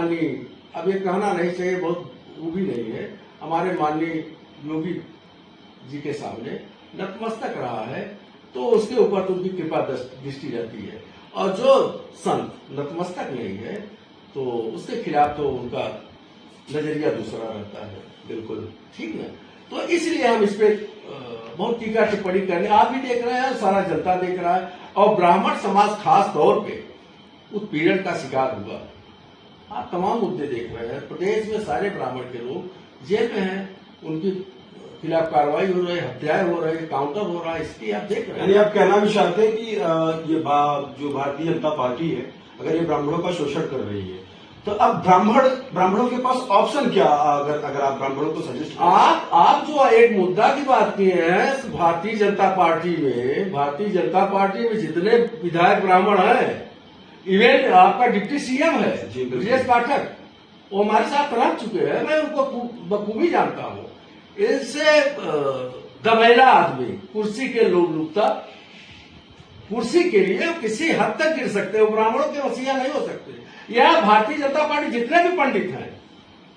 माननीय, अब ये कहना नहीं चाहिए, बहुत वो भी नहीं है, हमारे माननीय योगी जी के सामने नतमस्तक रहा है, तो उसके ऊपर तो उनकी कृपा दृष्टि रहती है। और जो संत नतमस्तक नहीं है तो उसके खिलाफ तो उनका नजरिया दूसरा रहता है। बिल्कुल ठीक है। तो इसलिए हम इस पे बहुत टीका टिप्पणी करने, आप भी देख रहे हैं, सारा जनता देख रहा है, और ब्राह्मण समाज खास तौर पे उत्पीड़न का शिकार हुआ। आप तमाम मुद्दे देख रहे हैं, प्रदेश में सारे ब्राह्मण के लोग जेल में हैं, उनके खिलाफ कार्रवाई हो रही है, हत्याएं हो रही है, काउंटर हो रहा है, इसकी आप देख रहे हैं। यानी आप कहना भी चाहते हैं कि ये जो भारतीय जनता पार्टी है, अगर ये ब्राह्मणों का शोषण कर रही है, तो अब ब्राह्मणों के पास ऑप्शन क्या, अगर आप ब्राह्मणों को सजेस्ट आप जो एक मुद्दा की बात किए हैं, भारतीय जनता पार्टी में जितने विधायक ब्राह्मण हैं, इवन आपका डिप्टी सीएम है ब्रजेश पाठक, वो हमारे साथ रह चुके हैं, मैं उनको बखूबी जानता हूँ। इससे दबेला आदमी कुर्सी के लोलुपता, कुर्सी के लिए किसी हद तक गिर सकते हो, ब्राह्मणों के वसीला नहीं हो सकते। यह भारतीय जनता पार्टी जितने भी पंडित हैं,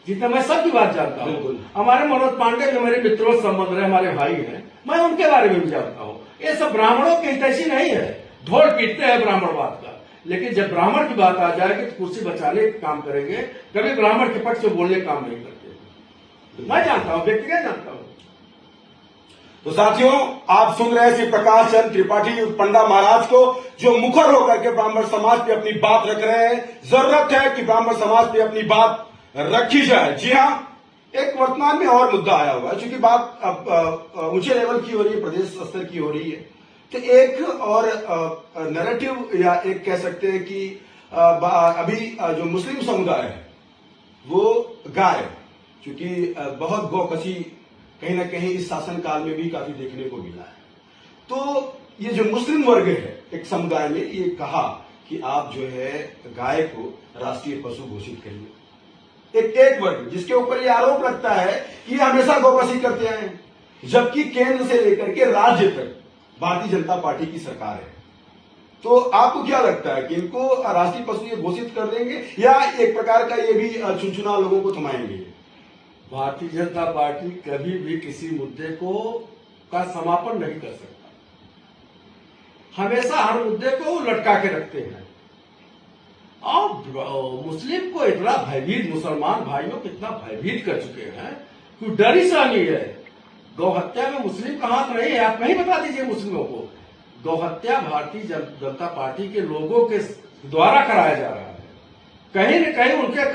जितने, मैं सबकी बात जानता हूँ, हमारे मनोज पांडे जो मेरे मित्रों से संबंध रहे, हमारे भाई हैं, मैं उनके बारे में भी जानता हूँ। ये सब ब्राह्मणों के हितैषी नहीं है, ढोल पीटते हैं ब्राह्मणवाद का, लेकिन जब ब्राह्मण की बात आ जाएगी तो कुर्सी बचाने का काम करेंगे, कभी ब्राह्मण के पक्ष से बोलने का काम नहीं करते। मैं जानता हूँ, व्यक्तिगत जानता हूँ। तो साथियों, आप सुन रहे श्री प्रकाश चंद्र त्रिपाठी पंडा महाराज को, जो मुखर होकर के ब्राह्मण समाज पे अपनी बात रख रहे हैं। जरूरत है कि ब्राह्मण समाज पे अपनी बात रखी जाए। जी हाँ, एक वर्तमान में और मुद्दा आया हुआ है, चूंकि बात अब ऊंचे लेवल की हो रही है, प्रदेश स्तर की हो रही है, तो एक और नैरेटिव या एक कह सकते हैं कि अभी जो मुस्लिम समुदाय है वो गाय, चूंकि बहुत गौकसी कहीं ना कहीं इस शासन काल में भी काफी देखने को मिला है, तो ये जो मुस्लिम वर्ग है एक समुदाय में ये कहा कि आप जो है गाय को राष्ट्रीय पशु घोषित करिए। एक वर्ग जिसके ऊपर ये आरोप लगता है कि ये हमेशा गौकसी करते आए हैं, जबकि केंद्र से लेकर के राज्य तक भारतीय जनता पार्टी की सरकार है। तो आपको क्या लगता है कि इनको राष्ट्रीय पशु ये घोषित कर देंगे या एक प्रकार का ये भी चुनचुना लोगों को थमाएंगे? भारतीय जनता पार्टी कभी भी किसी मुद्दे का समापन नहीं कर सकता, हमेशा हर मुद्दे को लटका के रखते हैं। और मुस्लिम को इतना भयभीत, मुसलमान भाइयों को इतना भयभीत कर चुके हैं कि डर ही सहनी है। गौ हत्या में मुस्लिम का हाथ नहीं है, आप नहीं बता दीजिए मुस्लिमों को। गौ हत्या भारतीय जनता पार्टी के लोगों के द्वारा कराया जा रहा है, कहीं न कहीं उनके